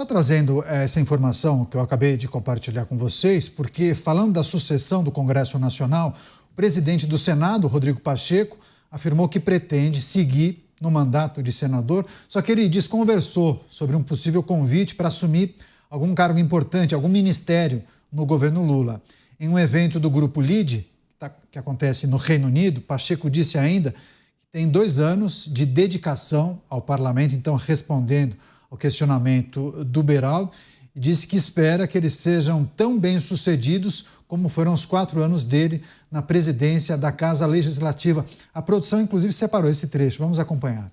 Estou trazendo essa informação que eu acabei de compartilhar com vocês, porque falando da sucessão do Congresso Nacional, o presidente do Senado, Rodrigo Pacheco, afirmou que pretende seguir no mandato de senador, só que ele desconversou sobre um possível convite para assumir algum cargo importante, algum ministério no governo Lula. Em um evento do Grupo LIDE, que acontece no Reino Unido, Pacheco disse ainda que tem 2 anos de dedicação ao parlamento, então respondendo ao questionamento do Beraldo, e disse que espera que eles sejam tão bem-sucedidos como foram os 4 anos dele na presidência da Casa Legislativa. A produção, inclusive, separou esse trecho. Vamos acompanhar.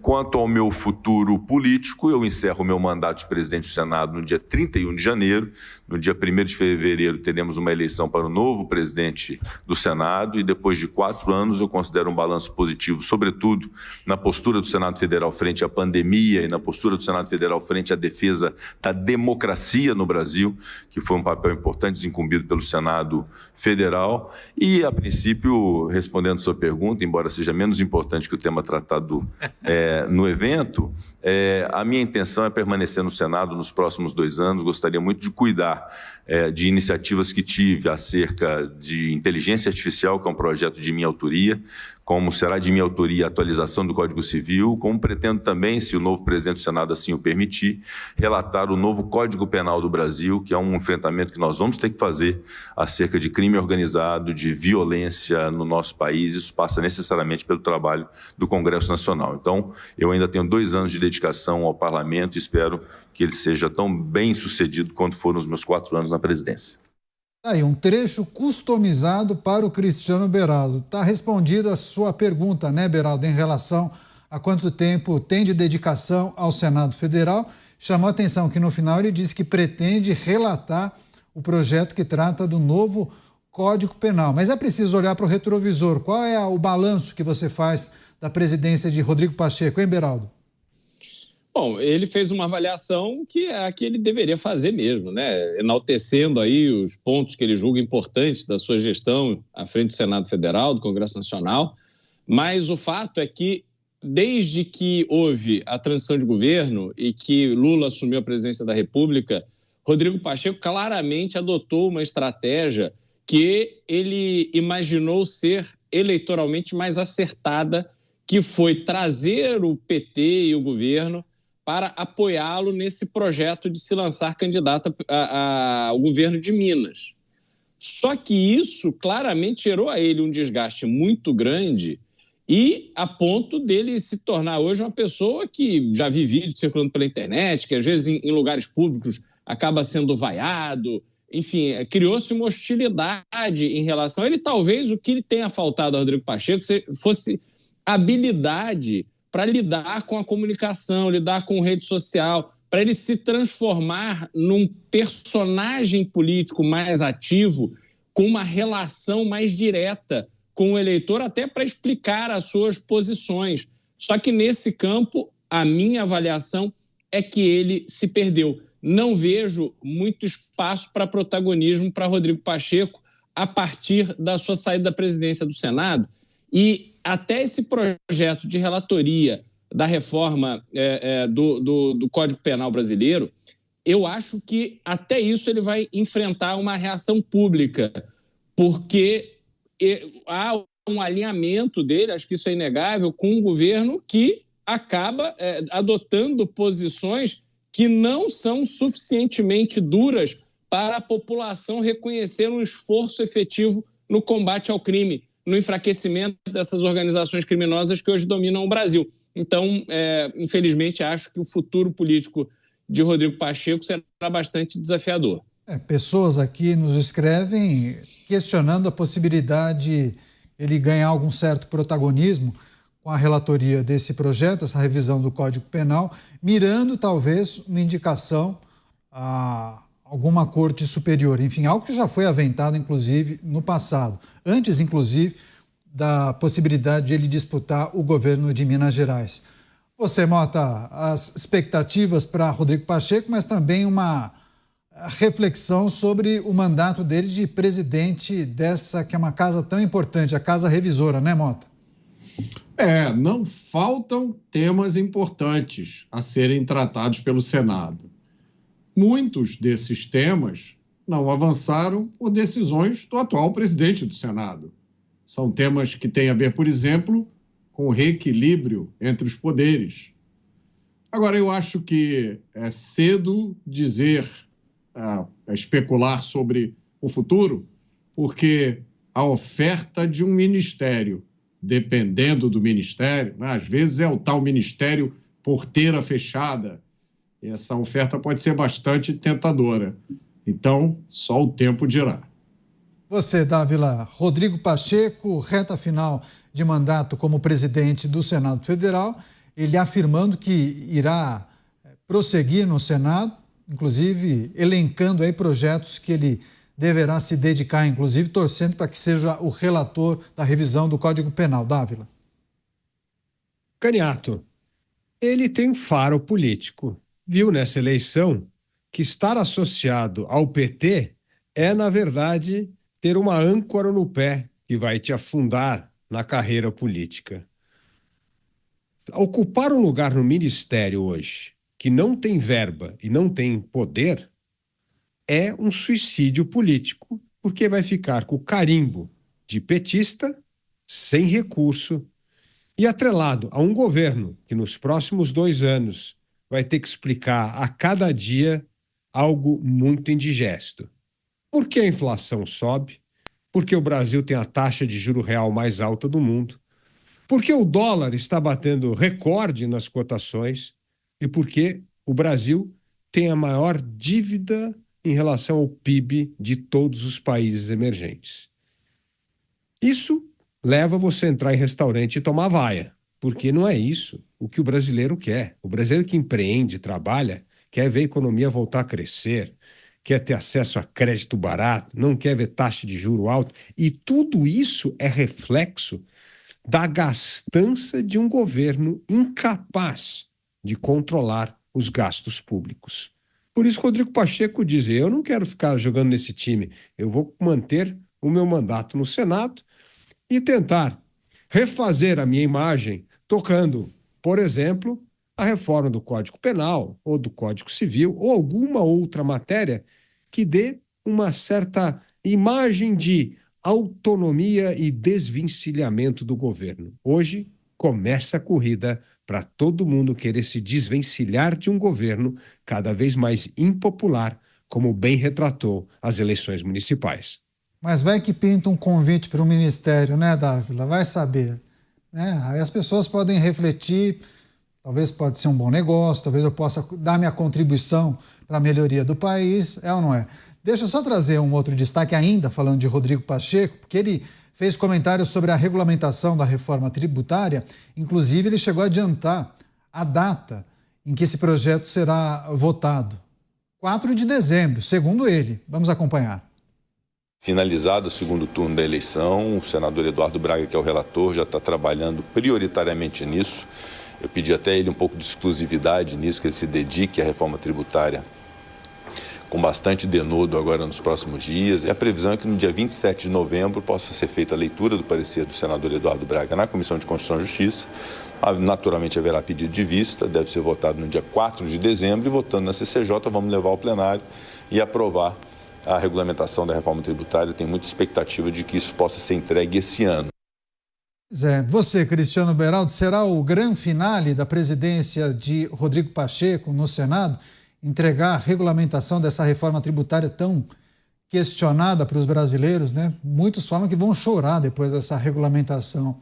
Quanto ao meu futuro político, eu encerro o meu mandato de presidente do Senado no dia 31 de janeiro. No dia 1º de fevereiro, teremos uma eleição para o novo presidente do Senado e depois de 4 anos eu considero um balanço positivo, sobretudo na postura do Senado Federal frente à pandemia e na postura do Senado Federal frente à defesa da democracia no Brasil, que foi um papel importante desencumbido pelo Senado Federal. E, a princípio, respondendo a sua pergunta, embora seja menos importante que o tema tratado no evento, a minha intenção é permanecer no Senado nos próximos 2 anos. Gostaria muito de cuidar de iniciativas que tive acerca de inteligência artificial, que é um projeto de minha autoria, como será de minha autoria a atualização do Código Civil, como pretendo também, se o novo presidente do Senado assim o permitir, relatar o novo Código Penal do Brasil, que é um enfrentamento que nós vamos ter que fazer acerca de crime organizado, de violência no nosso país. Isso passa necessariamente pelo trabalho do Congresso Nacional. Então, eu ainda tenho 2 anos de dedicação ao parlamento e espero que ele seja tão bem sucedido quanto foram os meus 4 anos na presidência. Aí, um trecho customizado para o Cristiano Beraldo. Está respondida a sua pergunta, né, Beraldo, em relação a quanto tempo tem de dedicação ao Senado Federal. Chamou a atenção que no final ele disse que pretende relatar o projeto que trata do novo Código Penal. Mas é preciso olhar para o retrovisor. Qual é o balanço que você faz da presidência de Rodrigo Pacheco, hein, Beraldo? Bom, ele fez uma avaliação que é a que ele deveria fazer mesmo, né? Enaltecendo aí os pontos que ele julga importantes da sua gestão à frente do Senado Federal, do Congresso Nacional. Mas o fato é que, desde que houve a transição de governo e que Lula assumiu a presidência da República, Rodrigo Pacheco claramente adotou uma estratégia que ele imaginou ser eleitoralmente mais acertada, que foi trazer o PT e o governo para apoiá-lo nesse projeto de se lançar candidato ao governo de Minas. Só que isso claramente gerou a ele um desgaste muito grande e a ponto dele se tornar hoje uma pessoa que já vi vídeo circulando pela internet, que às vezes em lugares públicos acaba sendo vaiado. Enfim, criou-se uma hostilidade em relação a ele. Talvez o que lhe tenha faltado a Rodrigo Pacheco fosse habilidade para lidar com a comunicação, lidar com rede social, para ele se transformar num personagem político mais ativo, com uma relação mais direta com o eleitor, até para explicar as suas posições. Só que nesse campo, a minha avaliação é que ele se perdeu. Não vejo muito espaço para protagonismo para Rodrigo Pacheco a partir da sua saída da presidência do Senado. E até esse projeto de relatoria da reforma do Código Penal brasileiro, eu acho que até isso ele vai enfrentar uma reação pública, porque há um alinhamento dele, acho que isso é inegável, com um governo que acaba adotando posições que não são suficientemente duras para a população reconhecer um esforço efetivo no combate ao crime, no enfraquecimento dessas organizações criminosas que hoje dominam o Brasil. Então, infelizmente, acho que o futuro político de Rodrigo Pacheco será bastante desafiador. Pessoas aqui nos escrevem questionando a possibilidade de ele ganhar algum certo protagonismo com a relatoria desse projeto, essa revisão do Código Penal, mirando talvez uma indicação a alguma corte superior, enfim, algo que já foi aventado, inclusive, no passado, antes, inclusive, da possibilidade de ele disputar o governo de Minas Gerais. Você, Mota, as expectativas para Rodrigo Pacheco, mas também uma reflexão sobre o mandato dele de presidente dessa, que é uma casa tão importante, a Casa Revisora, né, Mota? Não faltam temas importantes a serem tratados pelo Senado. Muitos desses temas não avançaram por decisões do atual presidente do Senado. São temas que têm a ver, por exemplo, com o reequilíbrio entre os poderes. Agora, eu acho que é cedo dizer, especular sobre o futuro, porque a oferta de um ministério, dependendo do ministério, às vezes é o tal ministério porteira fechada, e essa oferta pode ser bastante tentadora. Então, só o tempo dirá. Você, Dávila, Rodrigo Pacheco, reta final de mandato como presidente do Senado Federal, ele afirmando que irá prosseguir no Senado, inclusive elencando aí projetos que ele deverá se dedicar, inclusive torcendo para que seja o relator da revisão do Código Penal. Dávila. Caniato, ele tem um faro político. Viu nessa eleição que estar associado ao PT é, na verdade, ter uma âncora no pé que vai te afundar na carreira política. Ocupar um lugar no ministério hoje que não tem verba e não tem poder é um suicídio político, porque vai ficar com o carimbo de petista, sem recurso e atrelado a um governo que nos próximos 2 anos vai ter que explicar a cada dia algo muito indigesto. Por que a inflação sobe? Porque o Brasil tem a taxa de juro real mais alta do mundo? Porque o dólar está batendo recorde nas cotações? E porque o Brasil tem a maior dívida em relação ao PIB de todos os países emergentes. Isso leva você a entrar em restaurante e tomar vaia, porque não é isso o que o brasileiro quer. O brasileiro que empreende, trabalha, quer ver a economia voltar a crescer, quer ter acesso a crédito barato, não quer ver taxa de juro alta. E tudo isso é reflexo da gastança de um governo incapaz de controlar os gastos públicos. Por isso, Rodrigo Pacheco diz: eu não quero ficar jogando nesse time, eu vou manter o meu mandato no Senado e tentar refazer a minha imagem tocando, por exemplo, a reforma do Código Penal ou do Código Civil ou alguma outra matéria que dê uma certa imagem de autonomia e desvencilhamento do governo. Hoje começa a corrida para todo mundo querer se desvencilhar de um governo cada vez mais impopular, como bem retratou as eleições municipais. Mas vai que pinta um convite para o ministério, né, Dávila? Vai saber. Aí as pessoas podem refletir, talvez pode ser um bom negócio, talvez eu possa dar minha contribuição para a melhoria do país, é ou não é? Deixa eu só trazer um outro destaque ainda, falando de Rodrigo Pacheco, porque ele fez comentários sobre a regulamentação da reforma tributária, inclusive ele chegou a adiantar a data em que esse projeto será votado. 4 de dezembro, segundo ele. Vamos acompanhar. Finalizado o segundo turno da eleição, o senador Eduardo Braga, que é o relator, já está trabalhando prioritariamente nisso. Eu pedi até a ele um pouco de exclusividade nisso, que ele se dedique à reforma tributária com bastante denodo agora nos próximos dias. E a previsão é que no dia 27 de novembro possa ser feita a leitura do parecer do senador Eduardo Braga na Comissão de Constituição e Justiça. Naturalmente haverá pedido de vista, deve ser votado no dia 4 de dezembro e votando na CCJ vamos levar ao plenário e aprovar a regulamentação da reforma tributária. Eu tenho muita expectativa de que isso possa ser entregue esse ano. Você, Cristiano Beraldo, será o grande finale da presidência de Rodrigo Pacheco no Senado? Entregar a regulamentação dessa reforma tributária tão questionada para os brasileiros, né? Muitos falam que vão chorar depois dessa regulamentação.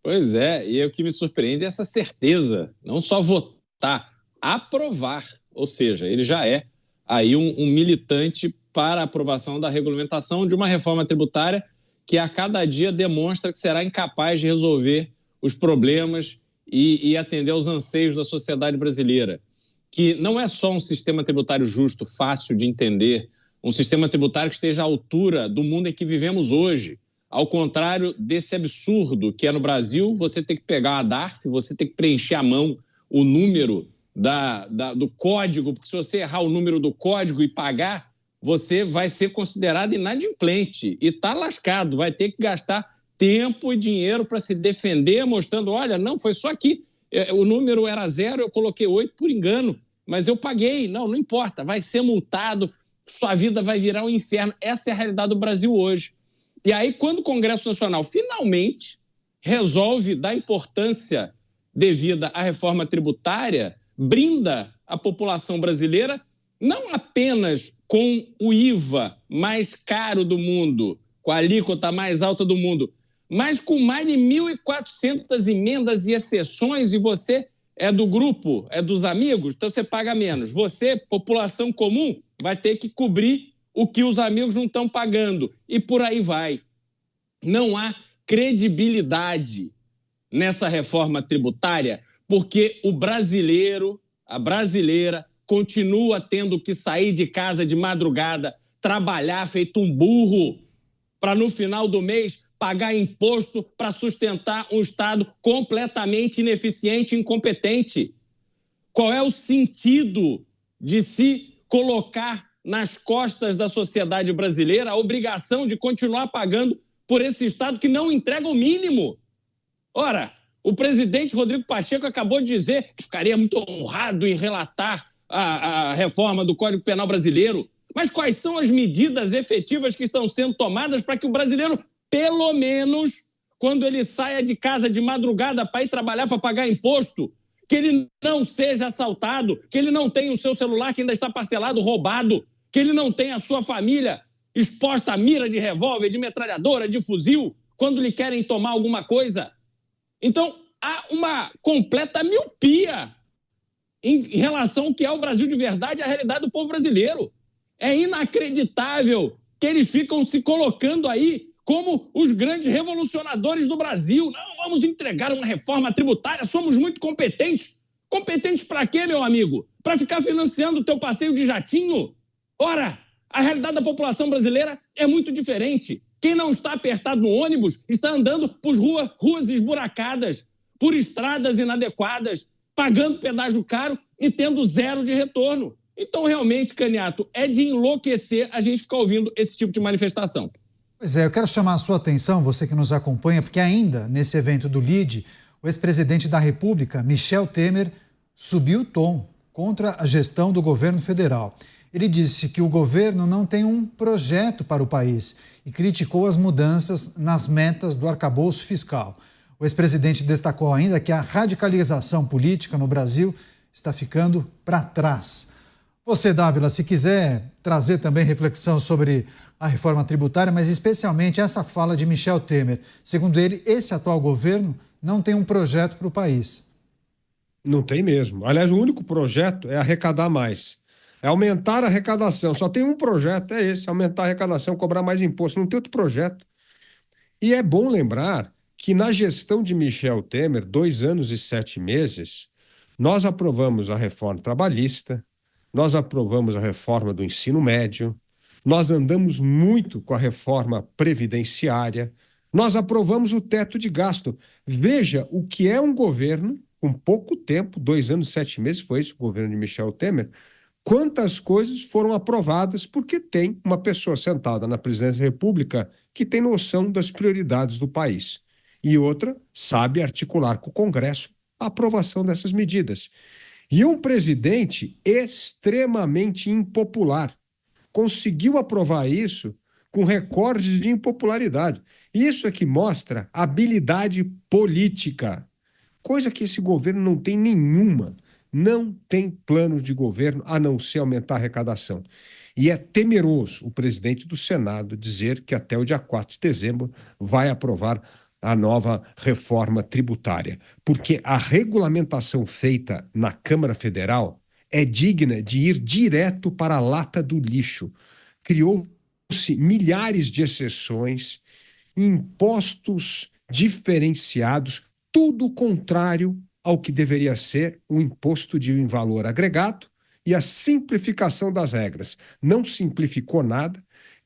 Pois é, e o que me surpreende é essa certeza, não só votar, aprovar. Ou seja, ele já é aí um militante para a aprovação da regulamentação de uma reforma tributária que a cada dia demonstra que será incapaz de resolver os problemas e atender aos anseios da sociedade brasileira. Que não é só um sistema tributário justo, fácil de entender, um sistema tributário que esteja à altura do mundo em que vivemos hoje. Ao contrário desse absurdo que é no Brasil, você tem que pegar a DARF, você tem que preencher à mão o número do código, porque se você errar o número do código e pagar, você vai ser considerado inadimplente e está lascado, vai ter que gastar tempo e dinheiro para se defender, mostrando, olha, não, foi só aqui, o número era 0, eu coloquei 8 por engano, mas eu paguei. Não importa, vai ser multado, sua vida vai virar um inferno. Essa é a realidade do Brasil hoje. E aí, quando o Congresso Nacional finalmente resolve dar importância devida à reforma tributária, brinda a população brasileira não apenas com o IVA mais caro do mundo, com a alíquota mais alta do mundo, mas com mais de 1.400 emendas e exceções, e você é do grupo, é dos amigos, então você paga menos. Você, população comum, vai ter que cobrir o que os amigos não estão pagando. E por aí vai. Não há credibilidade nessa reforma tributária, porque o brasileiro, a brasileira, continua tendo que sair de casa de madrugada, trabalhar feito um burro, para no final do mês pagar imposto para sustentar um Estado completamente ineficiente e incompetente. Qual é o sentido de se colocar nas costas da sociedade brasileira a obrigação de continuar pagando por esse Estado que não entrega o mínimo? Ora, o presidente Rodrigo Pacheco acabou de dizer que ficaria muito honrado em relatar a reforma do Código Penal brasileiro. Mas quais são as medidas efetivas que estão sendo tomadas para que o brasileiro, pelo menos, quando ele saia de casa de madrugada para ir trabalhar para pagar imposto, que ele não seja assaltado, que ele não tenha o seu celular que ainda está parcelado, roubado, que ele não tenha a sua família exposta à mira de revólver, de metralhadora, de fuzil, quando lhe querem tomar alguma coisa? Então, há uma completa miopia em relação ao que é o Brasil de verdade, a realidade do povo brasileiro. É inacreditável que eles ficam se colocando aí como os grandes revolucionadores do Brasil. Não, vamos entregar uma reforma tributária, somos muito competentes. Competentes para quê, meu amigo? Para ficar financiando o teu passeio de jatinho? Ora, a realidade da população brasileira é muito diferente. Quem não está apertado no ônibus está andando por ruas esburacadas, por estradas inadequadas, pagando pedágio caro e tendo 0 de retorno. Então, realmente, Caniato, é de enlouquecer a gente ficar ouvindo esse tipo de manifestação. Pois é, eu quero chamar a sua atenção, você que nos acompanha, porque ainda nesse evento do LIDE, o ex-presidente da República, Michel Temer, subiu o tom contra a gestão do governo federal. Ele disse que o governo não tem um projeto para o país e criticou as mudanças nas metas do arcabouço fiscal. O ex-presidente destacou ainda que a radicalização política no Brasil está ficando para trás. Você, Dávila, se quiser trazer também reflexão sobre a reforma tributária, mas especialmente essa fala de Michel Temer. Segundo ele, esse atual governo não tem um projeto para o país. Não tem mesmo. Aliás, o único projeto é arrecadar mais. É aumentar a arrecadação. Só tem um projeto, é esse, aumentar a arrecadação, cobrar mais imposto. Não tem outro projeto. E é bom lembrar que na gestão de Michel Temer, 2 anos e 7 meses, nós aprovamos a reforma trabalhista, nós aprovamos a reforma do ensino médio, nós andamos muito com a reforma previdenciária, nós aprovamos o teto de gasto. Veja o que é um governo com pouco tempo, 2 anos e 7 meses, foi esse o governo de Michel Temer, quantas coisas foram aprovadas porque tem uma pessoa sentada na presidência da República que tem noção das prioridades do país. E outra sabe articular com o Congresso a aprovação dessas medidas. E um presidente extremamente impopular conseguiu aprovar isso com recordes de impopularidade. Isso é que mostra habilidade política, coisa que esse governo não tem nenhuma. Não tem plano de governo a não ser aumentar a arrecadação. E é temeroso o presidente do Senado dizer que até o dia 4 de dezembro vai aprovar a nova reforma tributária, porque a regulamentação feita na Câmara Federal é digna de ir direto para a lata do lixo. Criou-se milhares de exceções, impostos diferenciados, tudo contrário ao que deveria ser o imposto de valor agregado e a simplificação das regras. Não simplificou nada,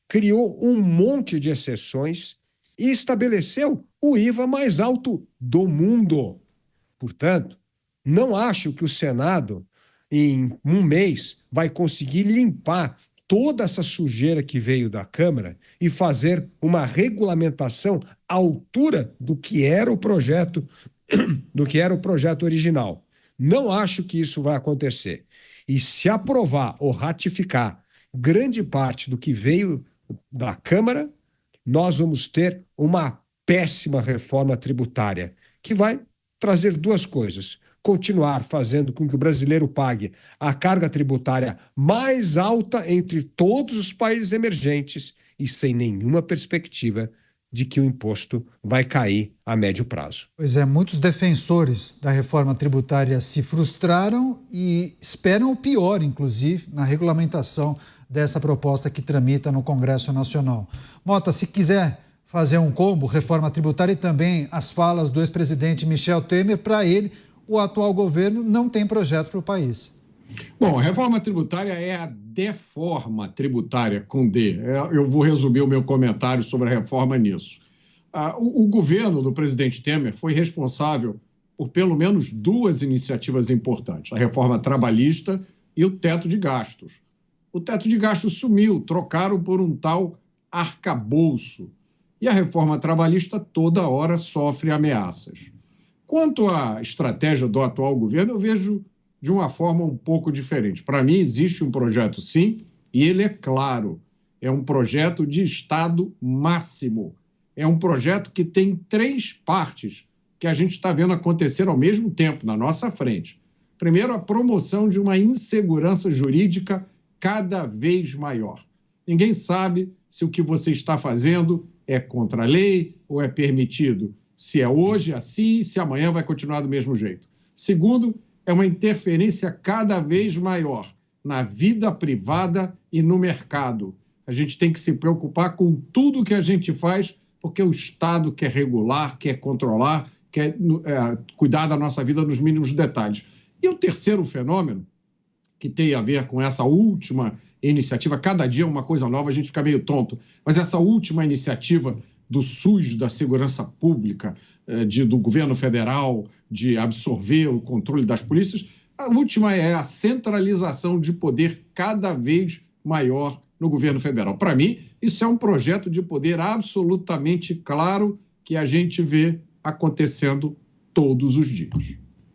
criou um monte de exceções e estabeleceu o IVA mais alto do mundo. Portanto, não acho que o Senado, em um mês, vai conseguir limpar toda essa sujeira que veio da Câmara e fazer uma regulamentação à altura do que era o projeto, original. Não acho que isso vai acontecer. E se aprovar ou ratificar grande parte do que veio da Câmara, nós vamos ter uma péssima reforma tributária, que vai trazer duas coisas: continuar fazendo com que o brasileiro pague a carga tributária mais alta entre todos os países emergentes e sem nenhuma perspectiva de que o imposto vai cair a médio prazo. Pois é, muitos defensores da reforma tributária se frustraram e esperam o pior, inclusive, na regulamentação dessa proposta que tramita no Congresso Nacional. Mota, se quiser fazer um combo, reforma tributária e também as falas do ex-presidente Michel Temer, para ele, o atual governo não tem projeto para o país. Bom, a reforma tributária é a deforma tributária, com D. Eu vou resumir o meu comentário sobre a reforma nisso. O governo do presidente Temer foi responsável por pelo menos duas iniciativas importantes: a reforma trabalhista e o teto de gastos. O teto de gastos sumiu, trocaram por um tal arcabouço. E a reforma trabalhista toda hora sofre ameaças. Quanto à estratégia do atual governo, eu vejo de uma forma um pouco diferente. Para mim, existe um projeto, sim, e ele é claro. É um projeto de Estado máximo. É um projeto que tem três partes que a gente está vendo acontecer ao mesmo tempo, na nossa frente. Primeiro, a promoção de uma insegurança jurídica cada vez maior. Ninguém sabe se o que você está fazendo é contra a lei ou é permitido. Se é hoje assim, se amanhã vai continuar do mesmo jeito. Segundo, é uma interferência cada vez maior na vida privada e no mercado. A gente tem que se preocupar com tudo que a gente faz, porque o Estado quer regular, quer controlar, quer cuidar da nossa vida nos mínimos detalhes. E o terceiro fenômeno, que tem a ver com essa última iniciativa, cada dia uma coisa nova, a gente fica meio tonto, mas essa última iniciativa do SUS, da segurança pública, do governo federal, de absorver o controle das polícias, a última é a centralização de poder cada vez maior no governo federal. Para mim, isso é um projeto de poder absolutamente claro que a gente vê acontecendo todos os dias.